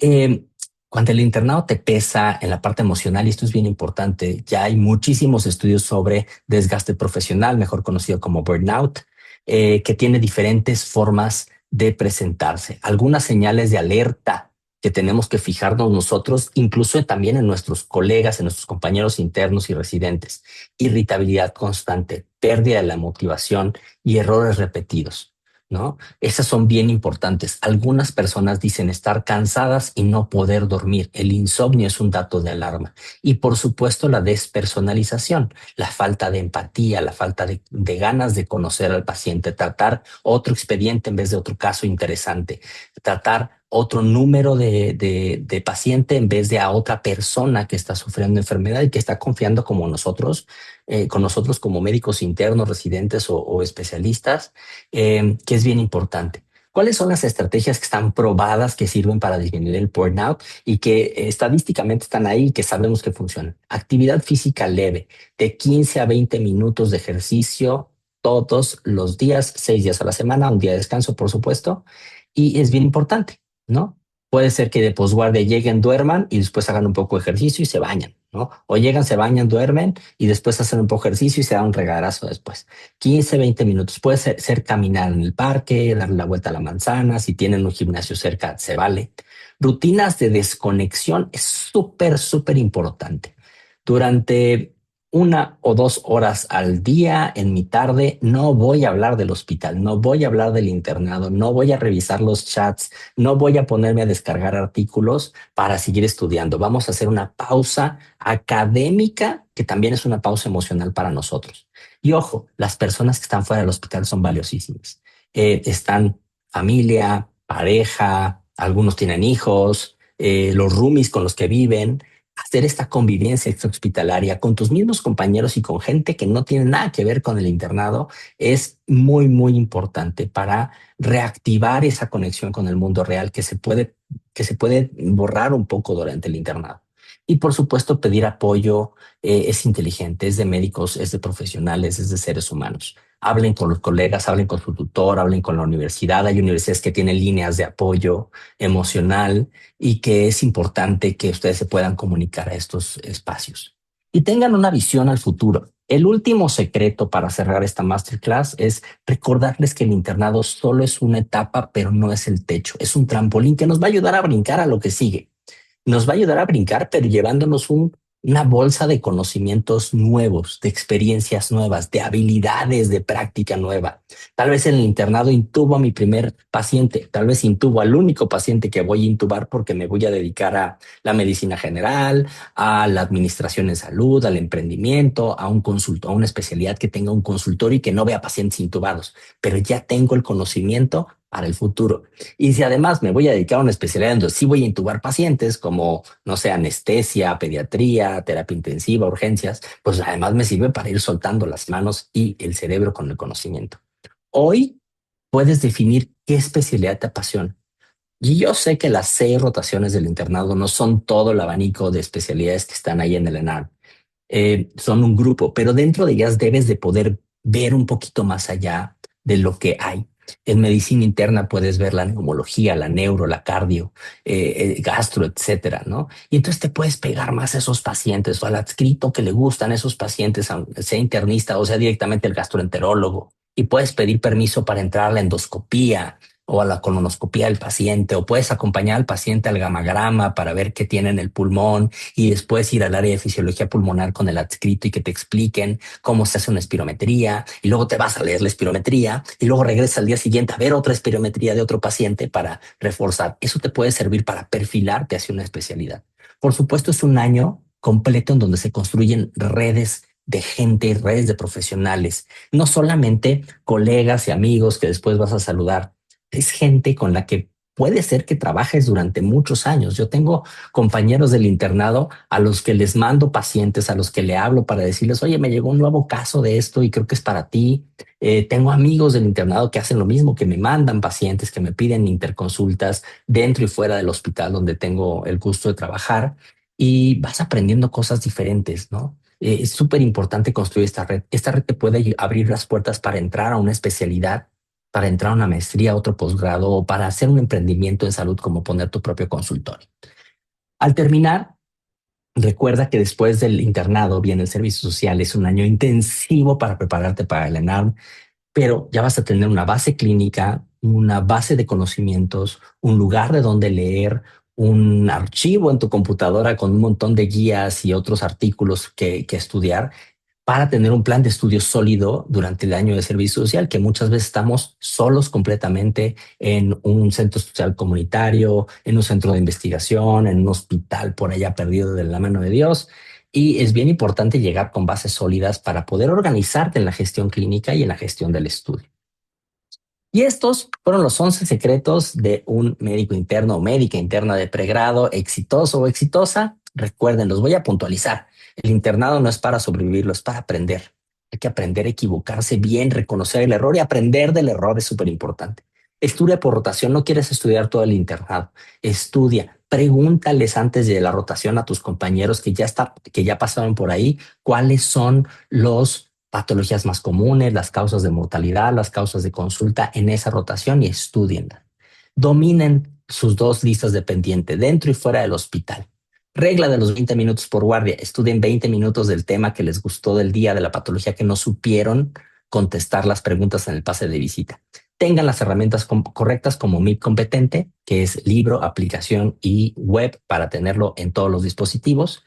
Eh, Cuando el internado te pesa en la parte emocional, y esto es bien importante, ya hay muchísimos estudios sobre desgaste profesional, mejor conocido como burnout, que tiene diferentes formas de presentarse. Algunas señales de alerta que tenemos que fijarnos nosotros, incluso también en nuestros colegas, en nuestros compañeros internos y residentes. Irritabilidad constante, pérdida de la motivación y errores repetidos, ¿no? Esas son bien importantes. Algunas personas dicen estar cansadas y no poder dormir. El insomnio es un dato de alarma. Y por supuesto la despersonalización, la falta de empatía, la falta de ganas de conocer al paciente, tratar otro expediente en vez de otro caso interesante, tratar otro número de paciente en vez de a otra persona que está sufriendo enfermedad y que está confiando como nosotros, con nosotros como médicos internos, residentes o especialistas, que es bien importante. ¿Cuáles son las estrategias que están probadas que sirven para disminuir el burnout y que estadísticamente están ahí y que sabemos que funcionan? Actividad física leve, de 15 a 20 minutos de ejercicio todos los días, 6 días a la semana, un día de descanso, por supuesto, y es bien importante, ¿no? Puede ser que de posguardia lleguen, duerman y después hagan un poco de ejercicio y se bañan, ¿no? O llegan, se bañan, duermen y después hacen un poco de ejercicio y se dan un regalazo después. 15, 20 minutos. Puede ser caminar en el parque, darle la vuelta a la manzana. Si tienen un gimnasio cerca, se vale. Rutinas de desconexión es súper, súper importante. Durante 1 o 2 horas al día en mi tarde, no voy a hablar del hospital, no voy a hablar del internado, no voy a revisar los chats, no voy a ponerme a descargar artículos para seguir estudiando. Vamos a hacer una pausa académica, que también es una pausa emocional para nosotros. Y ojo, las personas que están fuera del hospital son valiosísimas. Están familia, pareja, algunos tienen hijos, los roomies con los que viven. Hacer esta convivencia extrahospitalaria con tus mismos compañeros y con gente que no tiene nada que ver con el internado es muy, muy importante para reactivar esa conexión con el mundo real que se puede borrar un poco durante el internado. Y por supuesto, pedir apoyo es inteligente, es de médicos, es de profesionales, es de seres humanos. Hablen con los colegas, hablen con su tutor, hablen con la universidad. Hay universidades que tienen líneas de apoyo emocional y que es importante que ustedes se puedan comunicar a estos espacios y tengan una visión al futuro. El último secreto para cerrar esta masterclass es recordarles que el internado solo es una etapa, pero no es el techo. Es un trampolín que nos va a ayudar a brincar a lo que sigue. Nos va a ayudar a brincar, pero llevándonos una bolsa de conocimientos nuevos, de experiencias nuevas, de habilidades de práctica nueva. Tal vez en el internado intubo a mi primer paciente, tal vez intubo al único paciente que voy a intubar porque me voy a dedicar a la medicina general, a la administración en salud, al emprendimiento, a un consulto, a una especialidad que tenga un consultorio y que no vea pacientes intubados, pero ya tengo el conocimiento para el futuro. Y si además me voy a dedicar a una especialidad donde sí voy a intubar pacientes como, no sé, anestesia, pediatría, terapia intensiva, urgencias, pues además me sirve para ir soltando las manos y el cerebro con el conocimiento. Hoy puedes definir qué especialidad te apasiona. Y yo sé que las 6 rotaciones del internado no son todo el abanico de especialidades que están ahí en el ENAR. Son un grupo, pero dentro de ellas debes de poder ver un poquito más allá de lo que hay. En medicina interna puedes ver la neumología, la neuro, la cardio, gastro, etcétera, ¿no? Y entonces te puedes pegar más a esos pacientes o al adscrito que le gustan esos pacientes, aunque sea internista o sea directamente el gastroenterólogo. Y puedes pedir permiso para entrar a la endoscopía o a la colonoscopía del paciente, o puedes acompañar al paciente al gamagrama para ver qué tiene en el pulmón y después ir al área de fisiología pulmonar con el adscrito y que te expliquen cómo se hace una espirometría y luego te vas a leer la espirometría y luego regresas al día siguiente a ver otra espirometría de otro paciente para reforzar. Eso te puede servir para perfilarte hacia una especialidad. Por supuesto, es un año completo en donde se construyen redes de gente, redes de profesionales, no solamente colegas y amigos que después vas a saludar, es gente con la que puede ser que trabajes durante muchos años. Yo tengo compañeros del internado a los que les mando pacientes, a los que le hablo para decirles, oye, me llegó un nuevo caso de esto y creo que es para ti. Tengo amigos del internado que hacen lo mismo, que me mandan pacientes, que me piden interconsultas dentro y fuera del hospital donde tengo el gusto de trabajar y vas aprendiendo cosas diferentes, ¿no? Es súper importante construir esta red. Esta red te puede abrir las puertas para entrar a una especialidad, para entrar a una maestría, otro posgrado o para hacer un emprendimiento en salud como poner tu propio consultorio. Al terminar, recuerda que después del internado viene el servicio social. Es un año intensivo para prepararte para el ENARM, pero ya vas a tener una base clínica, una base de conocimientos, un lugar de donde leer, un archivo en tu computadora con un montón de guías y otros artículos que estudiar para tener un plan de estudio sólido durante el año de servicio social, que muchas veces estamos solos completamente en un centro social comunitario, en un centro de investigación, en un hospital por allá perdido de la mano de Dios. Y es bien importante llegar con bases sólidas para poder organizarte en la gestión clínica y en la gestión del estudio. Y estos fueron los 11 secretos de un médico interno o médica interna de pregrado exitoso o exitosa. Recuerden, los voy a puntualizar. El internado no es para sobrevivirlo, es para aprender. Hay que aprender a equivocarse bien, reconocer el error y aprender del error es súper importante. Estudia por rotación, no quieres estudiar todo el internado. Estudia, pregúntales antes de la rotación a tus compañeros que ya pasaron por ahí, cuáles son los patologías más comunes, las causas de mortalidad, las causas de consulta en esa rotación y estudienla. Dominen sus 2 listas de pendiente dentro y fuera del hospital. Regla de los 20 minutos por guardia. Estudien 20 minutos del tema que les gustó del día de la patología que no supieron contestar las preguntas en el pase de visita. Tengan las herramientas correctas como MIP competente, que es libro, aplicación y web para tenerlo en todos los dispositivos.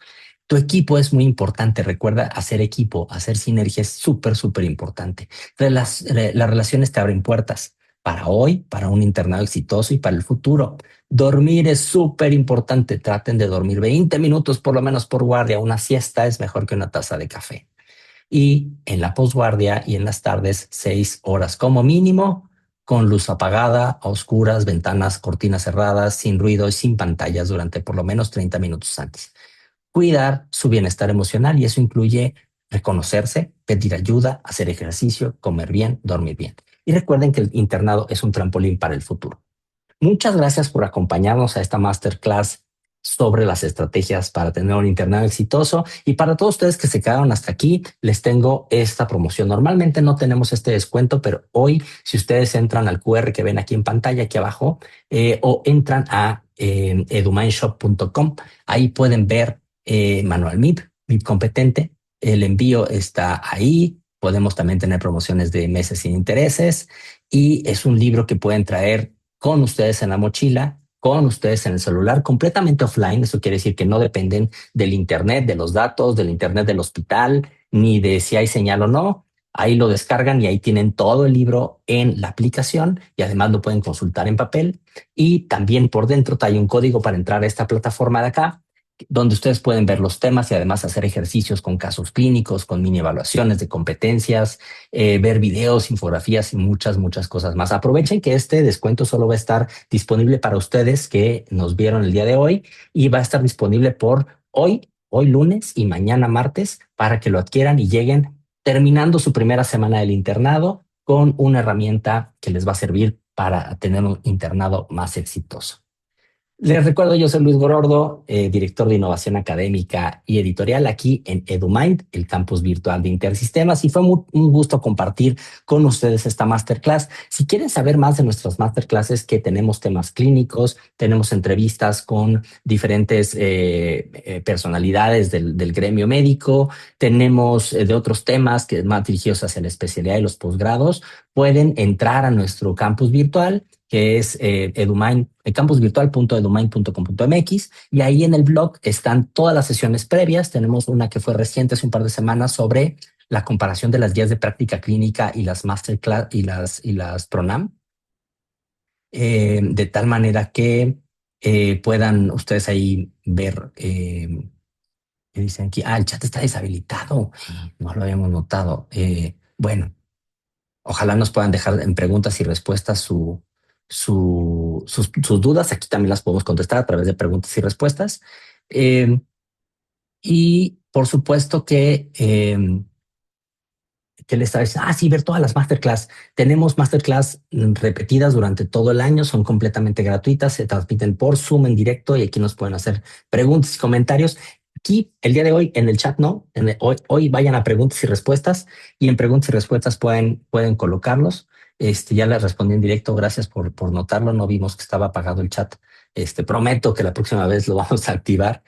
Tu equipo es muy importante. Recuerda, hacer equipo, hacer sinergia es súper, súper importante. Las relaciones te abren puertas para hoy, para un internado exitoso y para el futuro. Dormir es súper importante. Traten de dormir 20 minutos por lo menos por guardia. Una siesta es mejor que una taza de café. Y en la posguardia y en las tardes, 6 horas como mínimo, con luz apagada, a oscuras, ventanas, cortinas cerradas, sin ruido y sin pantallas durante por lo menos 30 minutos antes. Cuidar su bienestar emocional y eso incluye reconocerse, pedir ayuda, hacer ejercicio, comer bien, dormir bien. Y recuerden que el internado es un trampolín para el futuro. Muchas gracias por acompañarnos a esta masterclass sobre las estrategias para tener un internado exitoso. Y para todos ustedes que se quedaron hasta aquí, les tengo esta promoción. Normalmente no tenemos este descuento, pero hoy, si ustedes entran al QR que ven aquí en pantalla, aquí abajo, o entran a edumineshop.com, ahí pueden ver Manual MIP competente. El envío está ahí. Podemos también tener promociones de meses sin intereses y es un libro que pueden traer con ustedes en la mochila, con ustedes en el celular, completamente offline. Eso quiere decir que no dependen del internet, de los datos, del internet del hospital, ni de si hay señal o no. Ahí lo descargan y ahí tienen todo el libro en la aplicación y además lo pueden consultar en papel. Y también por dentro hay un código para entrar a esta plataforma de acá, donde ustedes pueden ver los temas y además hacer ejercicios con casos clínicos, con mini evaluaciones de competencias, ver videos, infografías y muchas cosas más. Aprovechen que este descuento solo va a estar disponible para ustedes que nos vieron el día de hoy y va a estar disponible por hoy lunes y mañana martes para que lo adquieran y lleguen terminando su primera semana del internado con una herramienta que les va a servir para tener un internado más exitoso. Les recuerdo, yo soy Luis Gorordo, director de innovación académica y editorial aquí en EduMind, el campus virtual de Intersistemas, y fue un gusto compartir con ustedes esta masterclass. Si quieren saber más de nuestras masterclasses, que tenemos temas clínicos, tenemos entrevistas con diferentes personalidades del gremio médico, tenemos de otros temas que más dirigidos hacia la especialidad y los posgrados, pueden entrar a nuestro campus virtual que es Edumind, campusvirtual.edumind.com.mx, y ahí en el blog están todas las sesiones previas. Tenemos una que fue reciente hace un par de semanas sobre la comparación de las guías de práctica clínica y las masterclass y las PRONAM, de tal manera que puedan ustedes ahí ver. ¿Qué dicen aquí? El chat está deshabilitado. No lo habíamos notado. Bueno, ojalá nos puedan dejar en preguntas y respuestas sus dudas. Aquí también las podemos contestar a través de preguntas y respuestas. Y por supuesto que les traes, sí, ver todas las masterclass. Tenemos masterclass repetidas durante todo el año, son completamente gratuitas, se transmiten por Zoom en directo y aquí nos pueden hacer preguntas y comentarios. Aquí, el día de hoy, en el chat, no, hoy vayan a preguntas y respuestas y en preguntas y respuestas pueden colocarlos. Ya les respondí en directo, gracias por notarlo, no vimos que estaba apagado el chat. Prometo que la próxima vez lo vamos a activar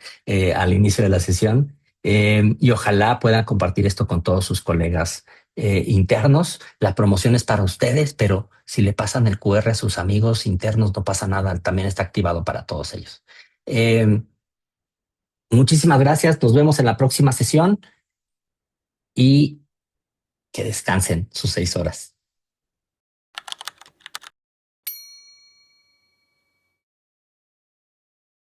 al inicio de la sesión. Y ojalá puedan compartir esto con todos sus colegas internos. La promoción es para ustedes, pero si le pasan el QR a sus amigos internos, no pasa nada. También está activado para todos ellos. Muchísimas gracias. Nos vemos en la próxima sesión y que descansen sus 6 horas.